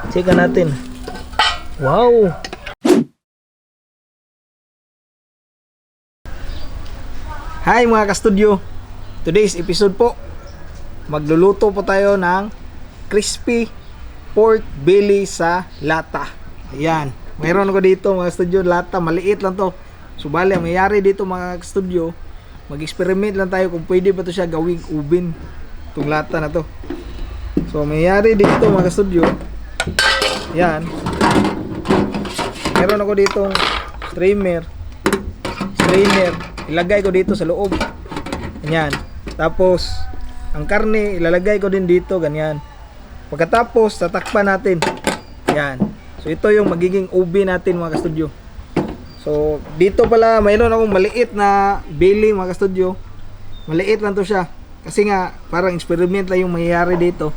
Checkan natin. Wow! Hi mga ka-studio! Today's episode po, magluluto po tayo ng crispy pork belly sa lata. Ayan, mayroon ako dito mga studio, lata, maliit lang to. Subali, ang mayari dito mga studio, mag-experiment lang tayo kung pwede ba to siya gawing ubin, itong lata na to. So mayari dito mga studio, ayan, meron ako ditong strainer, ilagay ko dito sa loob. Ganyan. Tapos ang karne ilalagay ko din dito, ganyan. Pagkatapos tatakpan natin. Yan. So ito yung magiging ubi natin mga ka-studio. So dito pala mayroon akong maliit na belly mga ka-studio. Maliit lang to siya. Kasi nga parang experiment lang yung mangyayari dito.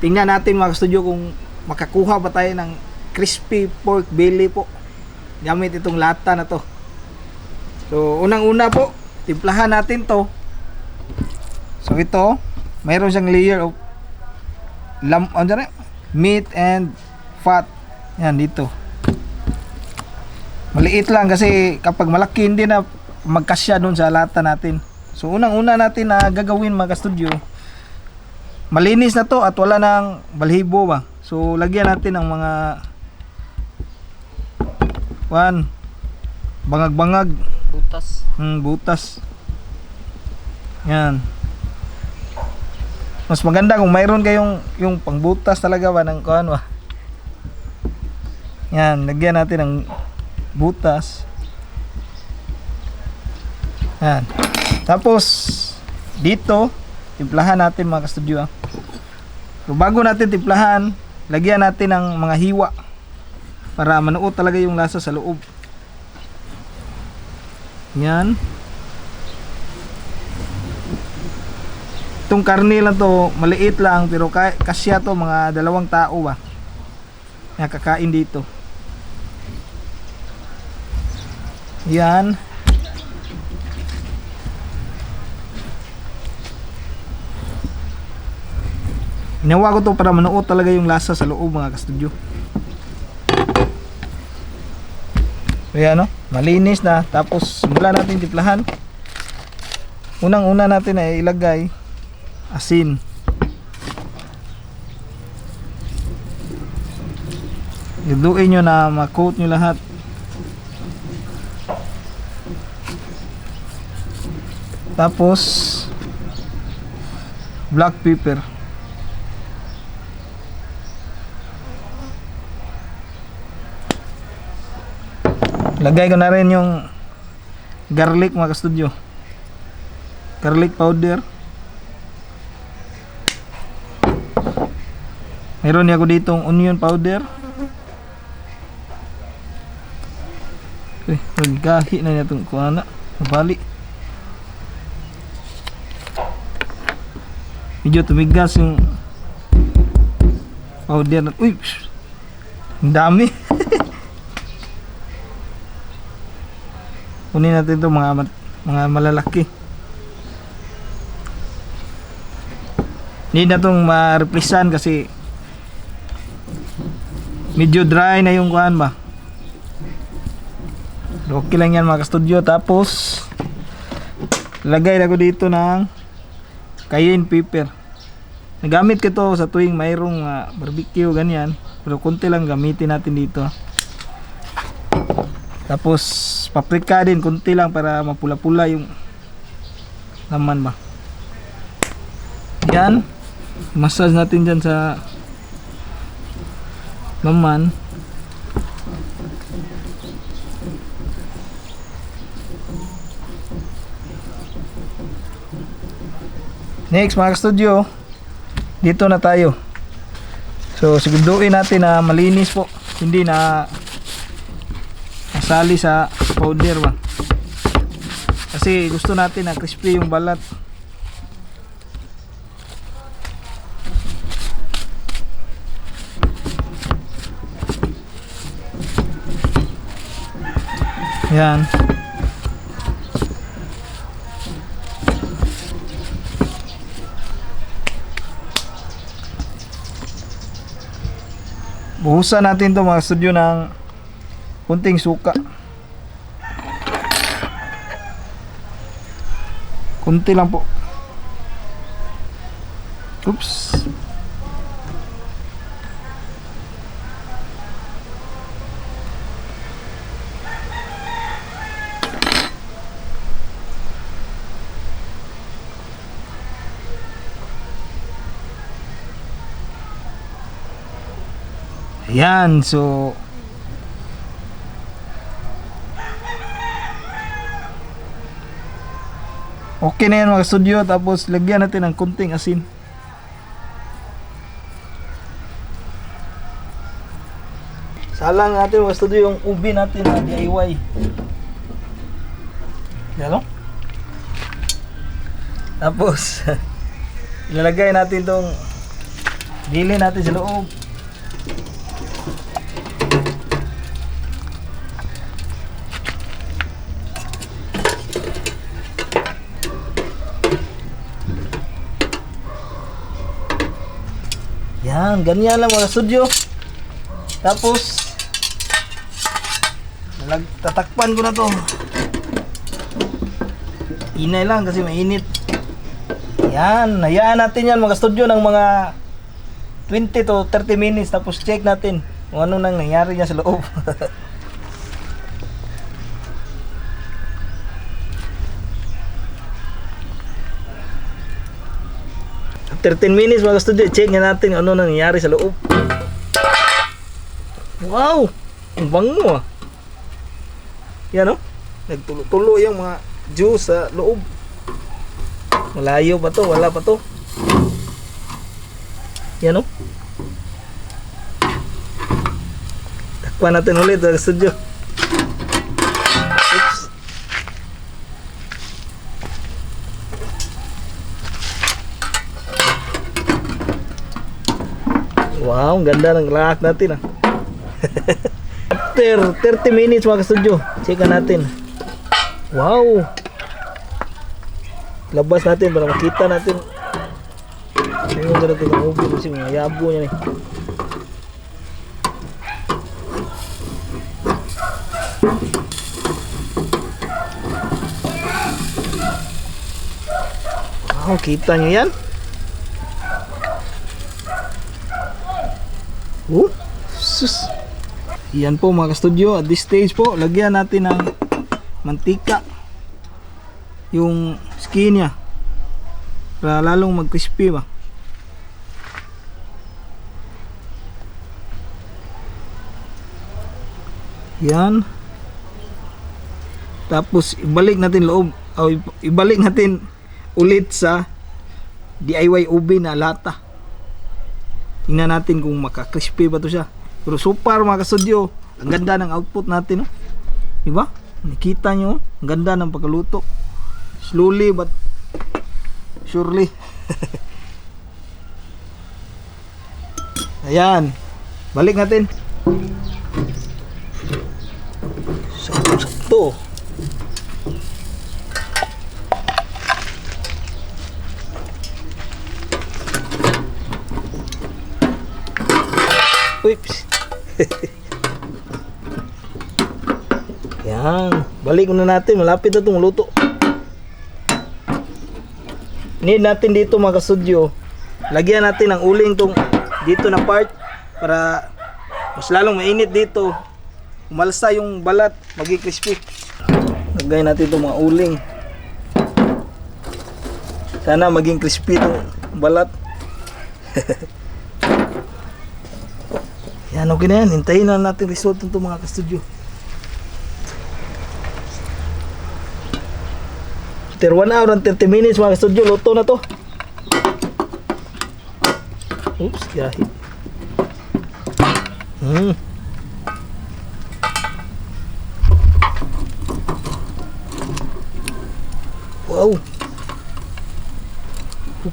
Tingnan natin mga ka-studio kung makakuha pa tayo ng crispy pork belly po gamit itong lata na to. So unang-una po, timplahan natin to. So ito, mayroon siyang layer of meat and fat. Yan dito. Maliit lang kasi kapag malaki hindi na magkasya doon sa lata natin. So unang-una natin na gagawin mga ka-studio, malinis na to at wala nang balhibo ba. So lagyan natin ng mga bangag-bangag, butas. Yan. Mas maganda kung mayroon kayong yung pangbutas talaga ba ng kuan ba. Yan, lagyan natin ng butas. Yan. Tapos dito timplahan natin mga ka-studio. So bago natin timplahan, lagyan natin ng mga hiwa para manuot talaga yung lasa sa loob. Yan. Itong karne lang to, maliit lang pero kasya to mga 2 tao ba nakakain dito. Yan. Ginawa ko to para manuot talaga yung lasa sa loob mga ka-studio. Ayan, no? Malinis na. Tapos mula natin timplahan. Unang-una natin ay ilagay asin. Iduin nyo na ma-coat nyo lahat. Tapos black pepper. Lagay ko na rin yung garlic mga ka-studio. Garlic powder. Meron niya ako ditong onion powder. Magkahi na niya itong kuwana. Mabali. Medyo tumigas yung powder. Uy! Ang dami. Kunin natin ito mga malalaki. Hindi na itong ma-replisan kasi medyo dry na yung kuhan ba. Okay lang yan mga ka-studio. Tapos lagay na ko dito ng cayenne pepper. Nagamit ko ito sa tuwing mayroong barbecue ganyan. Pero konti lang gamitin natin dito. Tapos paprika din konti lang para mapula-pula yung laman ba. Yan. Massage natin dyan sa laman. Next mga ka-studio, dito na tayo. So siguraduhin natin na malinis po, hindi na masali sa powder ba. Kasi gusto natin na crispy yung balat. Yan. Buhusan natin to mga studio ng kunting suka. Kunti lang po. Oops. Ayan, so okay na yan mga studio. Tapos lagyan natin ng kunting asin. Salang natin mga studio yung ubi natin na DIY. Yan o. Tapos ilalagay natin tong dili natin sa loob. Yan, ganyan lang mga studio. Tapos tatakpan ko na to. Inay lang kasi mainit. Yan, hayaan natin yan mga studio ng mga 20 to 30 minutes. Tapos check natin kung ano nang nangyari niya sa loob. 13 minutes mga studio, check nga natin ano nangyayari sa loob. Wow! Ang bango ah. Yan o. Nagtulo-tulo yung mga juice sa loob. Malayo pa to, wala pa to. Yan o. Takpan natin ulit mga studio. Oops. Wow, ang ganda ng lahat natin ah. After 30 minutes mga studio, check natin. Wow. Labas natin para makita natin. Ayun na natin ang ubi kasi mga yabo niya eh. Wow, kita nyo yan? Sus. Yan po mga studio, at this stage po lagyan natin ng mantika yung skin niya para lalong mag crispy ba. Yan. Tapos ibalik natin loob o ibalik natin ulit sa DIY ubi na lata. Tingnan natin kung maka-crispy ba to siya. Pero so far mga ka-studio, ang ganda ng output natin, no? Diba? Nakita nyo, ang ganda ng pagkaluto. Slowly but surely. Ayan. Balik natin. Sakto. Oops. Yan. Balik muna natin. Malapit na itong luto. Need natin dito mga ka-studio. Lagyan natin ng uling tong dito na part para mas lalong mainit dito. Umalsa yung balat. Maging crispy. Lagay natin itong mga uling. Sana maging crispy itong balat. Yan, okay na yan. Hintayin na natin result nito mga ka-studio. After 1 hour and 30 minutes mga ka-studio, luto na to. Oops, kahit. Wow.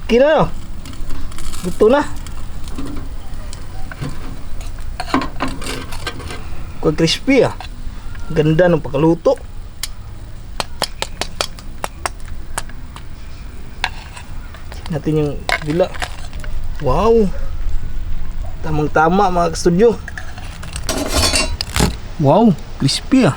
Okay na. Luto na. Crispy ah. Ganda ng pagkaluto. Natin yung bila. Wow. Tamang tama mga ka-studio. Wow, crispy ah.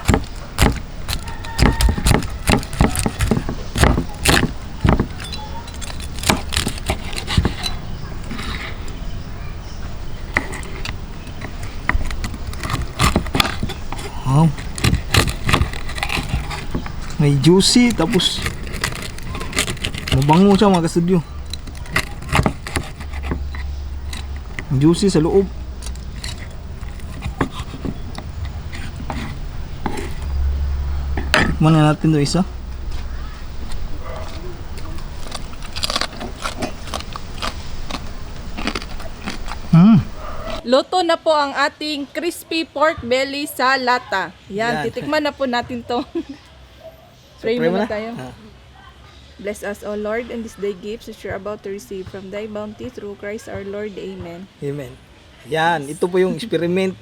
Wow. May juicy tapos mabango siya mga ka-studio. Juicy sa loob. Tikman na natin to isa. Luto na po ang ating crispy pork belly sa lata. Yan. Yan, titikman na po natin to. Pray pray muna muna. tayo. Bless us, O Lord, in this day gifts which you're about to receive from thy bounty through Christ our Lord. Amen. Amen. Yan, ito po yung experiment.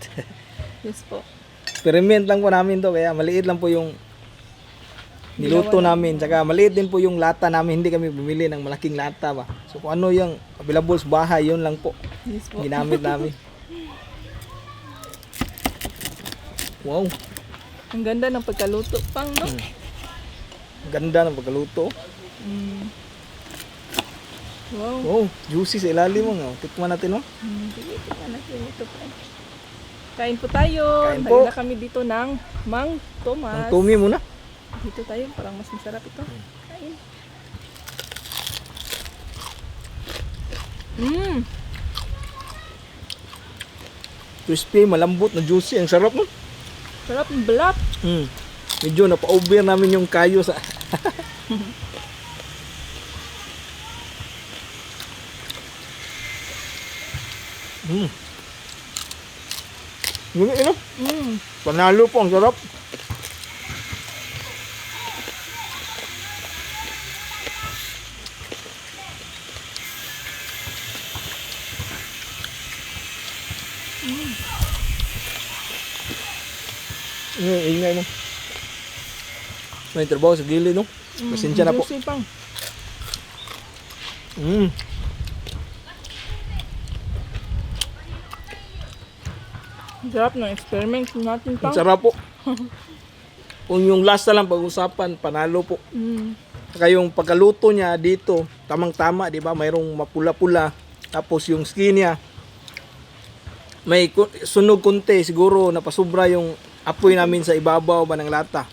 Yes po. Experiment lang po namin to, kaya maliit lang po yung niluto namin. Tsaka maliit din po yung lata namin, hindi kami bumili ng malaking lata ba. So kung ano yung available sa bahay, yun lang po Yes po. ginamit namin. Wow, Ang ganda ng pagkaluto pang, no? ganda ng pagkaluto. Wow. Wow, juicy sa ilalim mo. Tikman natin, no? Sige, tingnan natin ito po. Kain po tayo. Kain po. Halina kami dito ng Mang Tomas. Ang tumi muna. Dito tayo, parang mas masarap ito. Kain. Crispy, malambot na juicy. Ang sarap, no? Sarap ng balat. Medyo napa-over namin yung kayo sa... Ano? Panalo po, ang sarap. Ingay mo. May trabaho sa gilid, no? Pasensya na po. Juicy pang. Sarap ng experiment natin pang. Ang sarap po. Kung yung last na lang pag-usapan, panalo po. Saka yung pagkaluto niya dito, tamang-tama, di ba? Mayroong mapula-pula. Tapos yung skin niya, may sunog kunti. Siguro napasubra yung apoy namin sa ibabaw ba ng lata.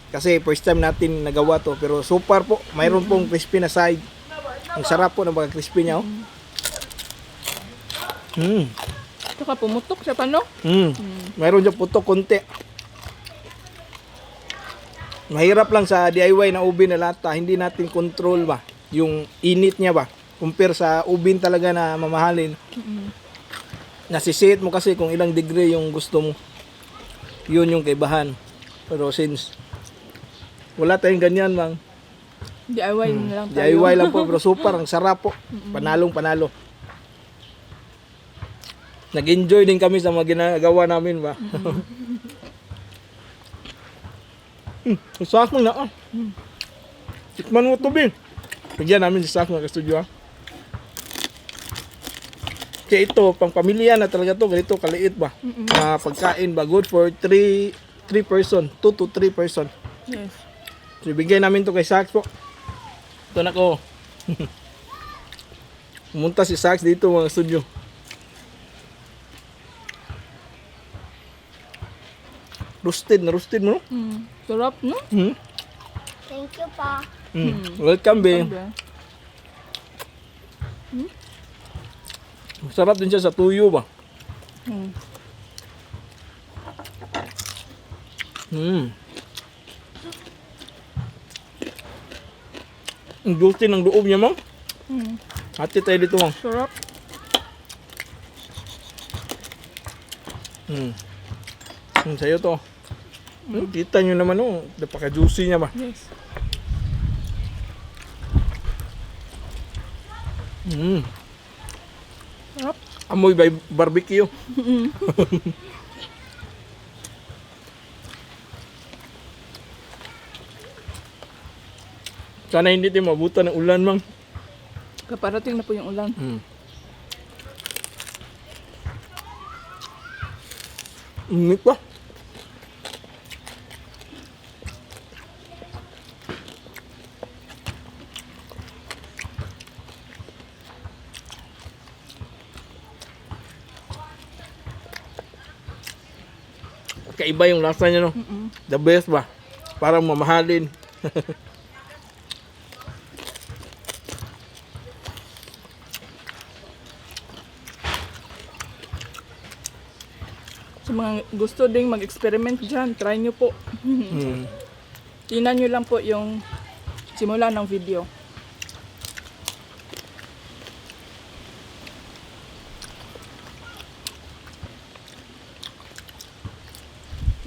Kasi first time natin nagawa to. Pero so far po, mayroon pong crispy na side. Ang sarap po ng pagka-crispy niya. Saka pumutok siya pa, no? Mayroon dyan putok konti. Mahirap lang sa DIY na ubi na lata. Hindi natin control ba yung init niya ba. Compare sa ubin talaga na mamahalin. Nasisit mo kasi kung ilang degree yung gusto mo. Yun yung kaibahan. Pero since wala tayong ganyan, mang DIY na lang tayo. DIY lang po, pero super, ang sarap po. Panalong panalo. Nag-enjoy din kami sa mga ginagawa namin ba. Sak mo na ah. Tikman mo ito, Bin. Bigyan namin si Sak mga ka-studio ah. Kaya ito, pang pamilya na talaga to, ganito kaliit ba. Pagkain ba, good for 3 person, 2 to 3 person. Yes. So, bigyan namin to kay Sax po. Ito na ko. Pumunta si Sax dito mga studio. Roasted na roasted mo, no? Sarap, no? Thank you pa. Welcome, be. Sarap din siya sa tuyo ba? Ang juicy ng loob niya, ma'am. Hati tayo dito, ma'am. Sarap. Sa'yo to. Kita nyo naman, oh. Napaka-juicy niya ba? Yes. Sarap. Amoy by barbecue. Sana hindi tayo mabutan ng ulan, ma'am. Kaparating na po yung ulan. Init pa. Kaiba yung lasa niya, no? The best ba? Parang mamahalin. Sa mga gusto ding mag-experiment dyan, try nyo po. Tingnan nyo lang po yung simula ng video.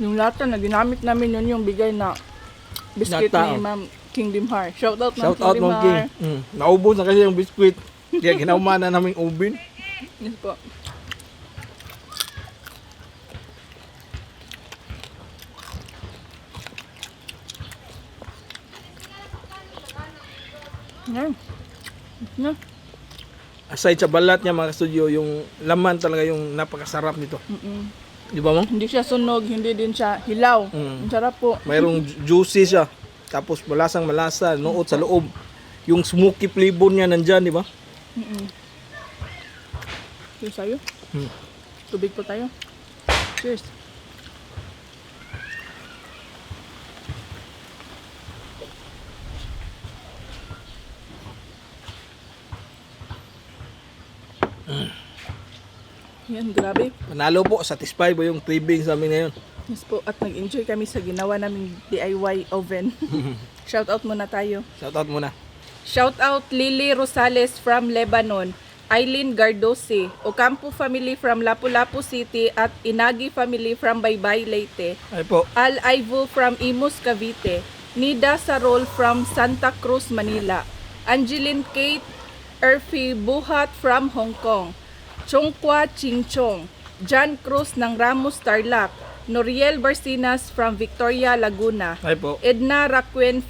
Yung lata na ginamit namin yun yung bigay na biscuit Lata, ni oh. Ma'am King Dimhar. Shout out Shout King out, Dimhar. Mong King. Naubos na kasi yung biskuit. Kaya ginawa na naming ubin. Yes po. Yan. Yan. Aside sa balat niya mga studio, yung laman talaga yung napakasarap nito. Di ba mo? Hindi siya sunog, hindi din siya hilaw. Ang sarap po. Mayroong juicy siya. Tapos malasang malasa, noot sa loob. Yung smoky flavor niya nandyan, di ba? Cheers tayo. Tubig po tayo. Cheers. Yan, grabe. Manalo po, satisfied po yung craving sa amin ngayon. Yes po, at nag-enjoy kami sa ginawa naming DIY oven. Shout out muna tayo. Shout out muna. Shout out Lily Rosales from Lebanon, Eileen Gardose, Ocampo family from Lapu-Lapu City at Inagi family from Baybay, Leyte. Ay po. Al Aivo from Imus, Cavite, Nida Sarol from Santa Cruz, Manila, Angeline Kate Erfi Buhat from Hong Kong, Chongqua Chingchong, John Cruz ng Ramos, Tarlac, Noriel Barcinas from Victoria, Laguna, Ay po. Edna Raquen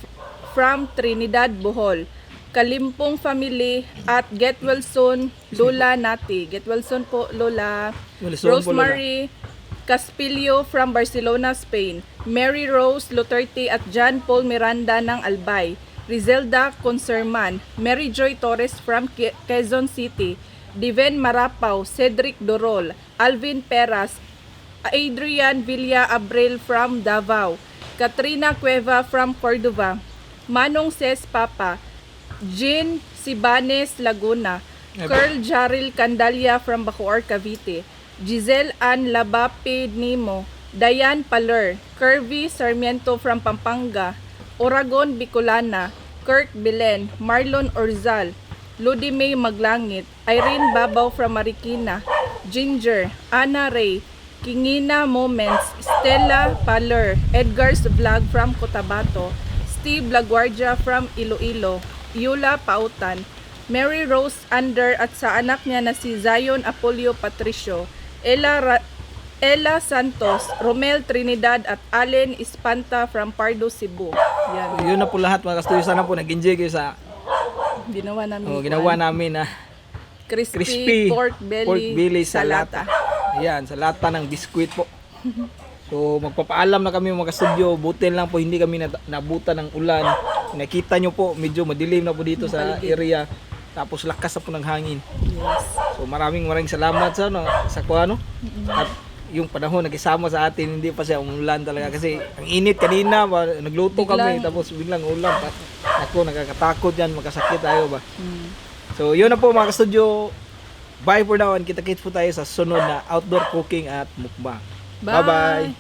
from Trinidad, Bohol, Kalimpong family at Get Well Soon, Lola Nati. Get Well Soon po, Lola. Well soon po, Rosemary Caspillo from Barcelona, Spain, Mary Rose Luterte at John Paul Miranda ng Albay, Rizelda Conserman, Mary Joy Torres from Quezon City, Diven Marapaw, Cedric Dorol, Alvin Peras, Adrian Villa Abril from Davao, Katrina Cueva from Cordova, Manong Ses Papa, Jean Sibanes Laguna, Curl Jaril Candalia from Bacoor, Cavite, Giselle Ann Labape Nimo, Diane Paler, Curvy Sarmiento from Pampanga, Oragon Bicolana, Kirk Belen, Marlon Orzal, Ludi May Maglangit, Irene Babaw from Marikina, Ginger, Anna Ray, Kingina Moments, Stella Paler, Edgar's Vlog from Cotabato, Steve Laguardia from Iloilo, Yula Pautan, Mary Rose Under at sa anak niya na si Zion Apolio Patricio, Ella Santos, Romel Trinidad at Allen Espanta from Pardo, Cebu. Yan. Yun na po lahat mga kastuyo. Sana po nag-enjoy kayo sa Ginawa namin. ginawa namin na Crispy pork belly sa lata. Ayan, sa lata ng biscuit po. So magpapaalam na kami mga ka-studio. Buti lang po hindi kami nabutan ng ulan. Nakita nyo po, medyo madilim na po dito sa area. Tapos lakas na po ng hangin. Yes. So maraming salamat sa kuano. At yung panahon nag-isama sa atin, hindi pa siya umulan talaga kasi ang init kanina, nagluto kami tapos biglang ulan. Ako nakakatakot yan, makasakit tayo ba. So yun na po mga ka-studio. Bye for now and kita-kits po tayo sa sunod na outdoor cooking at mukbang. Bye bye.